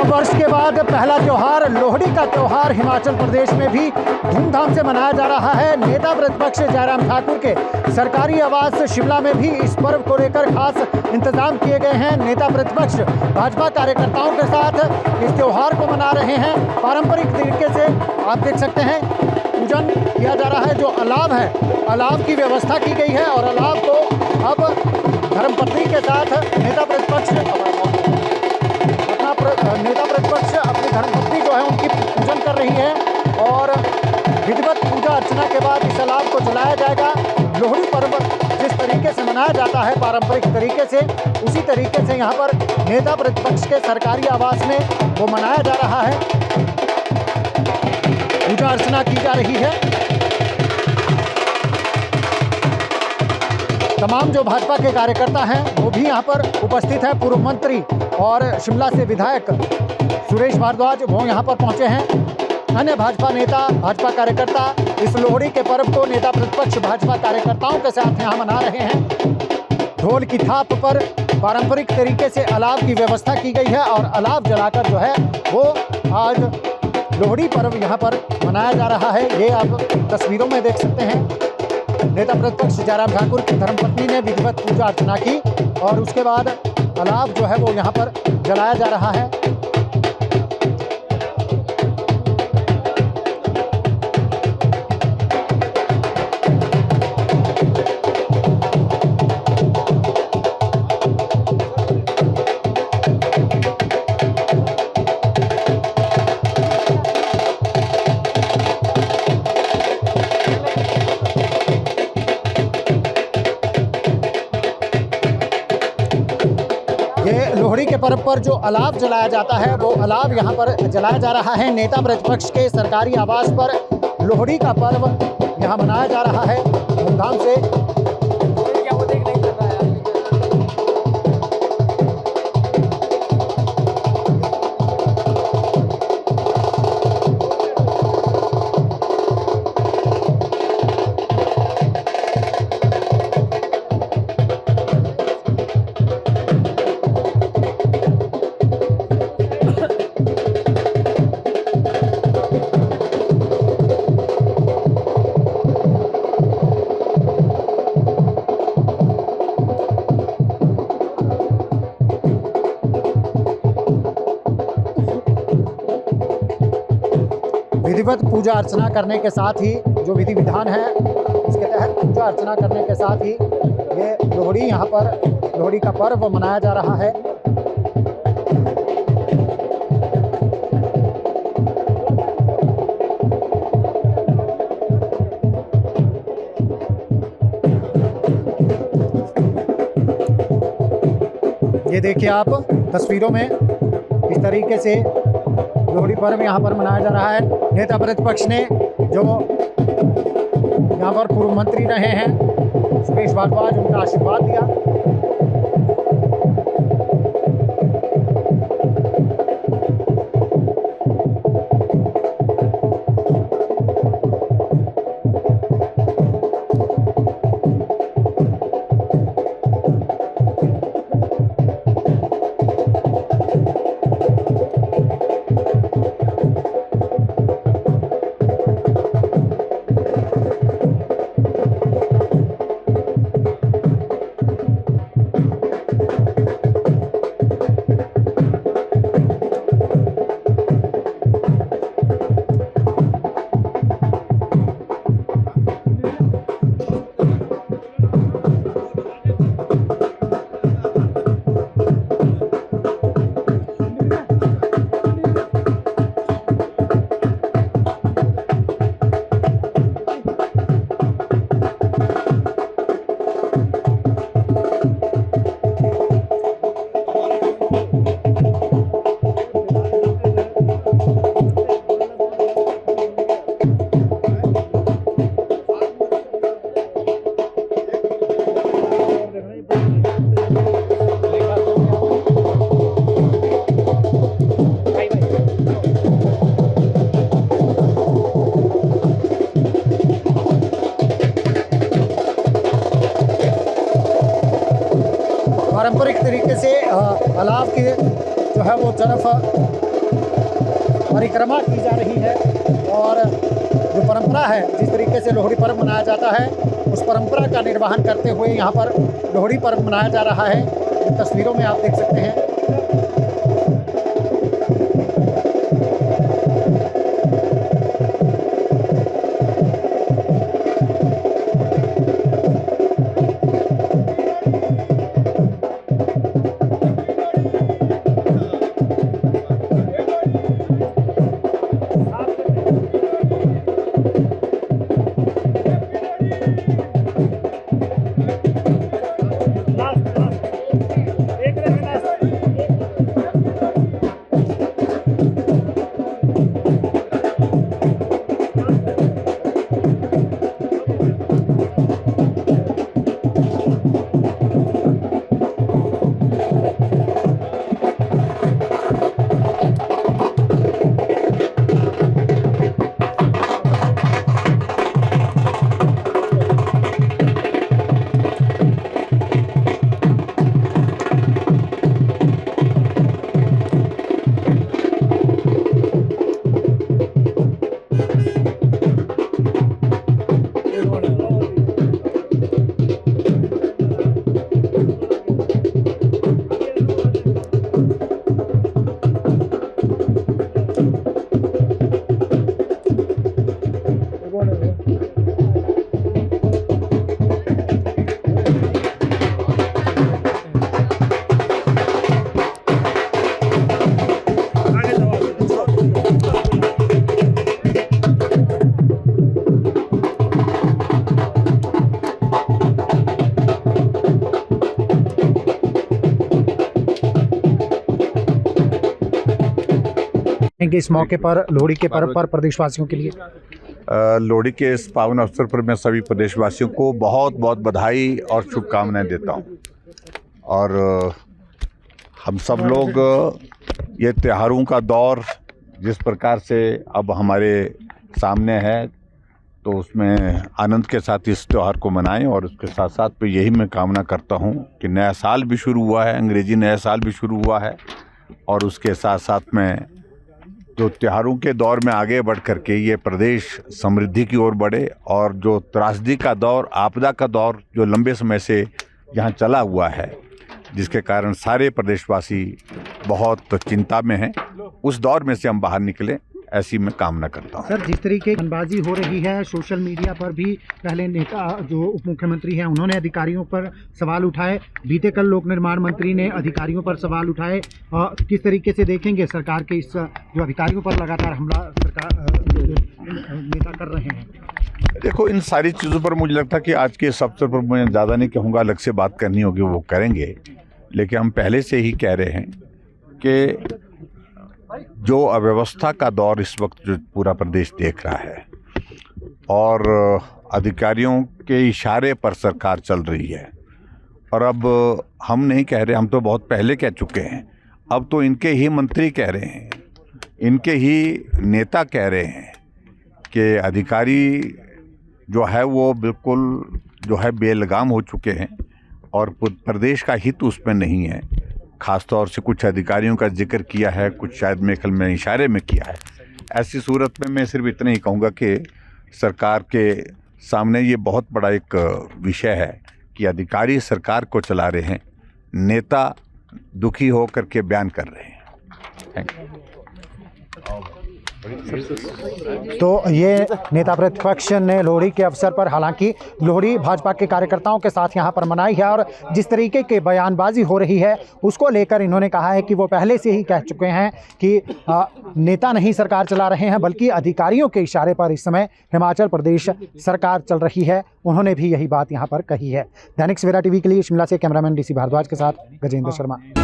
वर्ष के बाद पहला त्यौहार लोहड़ी का त्यौहार हिमाचल प्रदेश में भी धूमधाम से मनाया जा रहा है। नेता प्रतिपक्ष जयराम ठाकुर के सरकारी आवास शिमला में भी इस पर्व को लेकर खास इंतजाम किए गए हैं। नेता प्रतिपक्ष भाजपा कार्यकर्ताओं के साथ इस त्यौहार को मना रहे हैं। पारंपरिक तरीके से आप देख सकते हैं पूजन किया जा रहा है। जो अलाव है, अलाव की व्यवस्था की गई है और अलाव को अब धर्मपत्नी के साथ नेता प्रतिपक्ष अपनी धर्मपत्नी जो है उनकी पूजन कर रही है और विधिवत पूजा अर्चना के बाद इस अलाव को जलाया जाएगा। लोहड़ी पर्व जिस तरीके से मनाया जाता है पारंपरिक तरीके से, उसी तरीके से यहाँ पर नेता प्रतिपक्ष के सरकारी आवास में वो मनाया जा रहा है। पूजा अर्चना की जा रही है। तमाम जो भाजपा के कार्यकर्ता हैं वो भी यहाँ पर उपस्थित है। पूर्व मंत्री और शिमला से विधायक सुरेश भारद्वाज वो यहाँ पर पहुँचे हैं। अन्य भाजपा नेता, भाजपा कार्यकर्ता इस लोहड़ी के पर्व को नेता प्रतिपक्ष भाजपा कार्यकर्ताओं के साथ यहाँ मना रहे हैं। ढोल की थाप पर पारंपरिक तरीके से अलाव की व्यवस्था की गई है और अलाव जलाकर जो है वो आज लोहड़ी पर्व यहाँ पर मनाया जा रहा है। ये आप तस्वीरों में देख सकते हैं। नेता प्रतिपक्ष जयराम ठाकुर की धर्मपत्नी ने विधिवत पूजा अर्चना की और उसके बाद अलाव जो है वो यहाँ पर जलाया जा रहा है। लोहड़ी के पर्व पर जो अलाव जलाया जाता है वो अलाव यहाँ पर जलाया जा रहा है। नेता प्रतिपक्ष के सरकारी आवास पर लोहड़ी का पर्व यहाँ मनाया जा रहा है धूमधाम से। विधिवत पूजा अर्चना करने के साथ ही जो विधि विधान है उसके तहत पूजा अर्चना करने के साथ ही ये लोहड़ी यहाँ पर लोहड़ी का पर्व मनाया जा रहा है। ये देखिए आप तस्वीरों में इस तरीके से लोहड़ी पर्व यहाँ पर मनाया जा रहा है। नेता प्रतिपक्ष ने जो यहाँ पर पूर्व मंत्री रहे हैं सुरेश भारद्वाज उनका आशीर्वाद दिया। पारंपरिक तरीके से अलाव की जो है वो तरफ परिक्रमा की जा रही है और जो परंपरा है, जिस तरीके से लोहड़ी पर्व मनाया जाता है, उस परंपरा का निर्वहन करते हुए यहाँ पर लोहड़ी पर्व मनाया जा रहा है। इन तस्वीरों में आप देख सकते हैं। इस मौके पर लोहड़ी के पर्व पर प्रदेशवासियों के लिए लोहड़ी के इस पावन अवसर पर मैं सभी प्रदेशवासियों को बहुत बहुत बधाई और शुभकामनाएं देता हूं। और हम सब लोग ये त्योहारों का दौर जिस प्रकार से अब हमारे सामने है, तो उसमें आनंद के साथ इस त्यौहार को मनाएं। और उसके साथ साथ पे यही मैं कामना करता हूं कि नया साल भी शुरू हुआ है, अंग्रेजी नया साल भी शुरू हुआ है, और उसके साथ साथ में जो त्योहारों के दौर में आगे बढ़ करके ये प्रदेश समृद्धि की ओर बढ़े। और जो त्रासदी का दौर, आपदा का दौर जो लंबे समय से यहाँ चला हुआ है, जिसके कारण सारे प्रदेशवासी बहुत चिंता में हैं, उस दौर में से हम बाहर निकलें, ऐसी मैं कामना करता हूँ। सर, जिस तरीके की बयानबाजी हो रही है सोशल मीडिया पर भी, पहले नेता जो उप मुख्यमंत्री हैं उन्होंने अधिकारियों पर सवाल उठाए, बीते कल लोक निर्माण मंत्री ने अधिकारियों पर सवाल उठाए, किस तरीके से देखेंगे सरकार के इस जो अधिकारियों पर लगातार हमला सरकार नेता कर रहे हैं? देखो, इन सारी चीज़ों पर मुझे लगता है कि आज के इस अवसर पर मैं ज़्यादा नहीं कहूँगा, अलग से बात करनी होगी वो करेंगे। लेकिन हम पहले से ही कह रहे हैं कि जो अव्यवस्था का दौर इस वक्त जो पूरा प्रदेश देख रहा है, और अधिकारियों के इशारे पर सरकार चल रही है, और अब हम नहीं कह रहे, हम तो बहुत पहले कह चुके हैं, अब तो इनके ही मंत्री कह रहे हैं, इनके ही नेता कह रहे हैं कि अधिकारी जो है वो बिल्कुल जो है बेलगाम हो चुके हैं और प्रदेश का हित उसमें नहीं है। ख़ास तौर से कुछ अधिकारियों का जिक्र किया है, कुछ शायद मेरे ख्याल में इशारे में किया है। ऐसी सूरत में मैं सिर्फ इतना ही कहूँगा कि सरकार के सामने ये बहुत बड़ा एक विषय है कि अधिकारी सरकार को चला रहे हैं, नेता दुखी हो करके बयान कर रहे हैं। Thank you. तो ये नेता प्रतिपक्ष ने लोहड़ी के अवसर पर, हालांकि लोहड़ी भाजपा के कार्यकर्ताओं के साथ यहां पर मनाई है, और जिस तरीके की बयानबाजी हो रही है उसको लेकर इन्होंने कहा है कि वो पहले से ही कह चुके हैं कि नेता नहीं सरकार चला रहे हैं, बल्कि अधिकारियों के इशारे पर इस समय हिमाचल प्रदेश सरकार चल रही है। उन्होंने भी यही बात यहाँ पर कही है। दैनिक सवेरा टीवी के लिए शिमला से कैमरामैन DC भारद्वाज के साथ गजेंद्र शर्मा।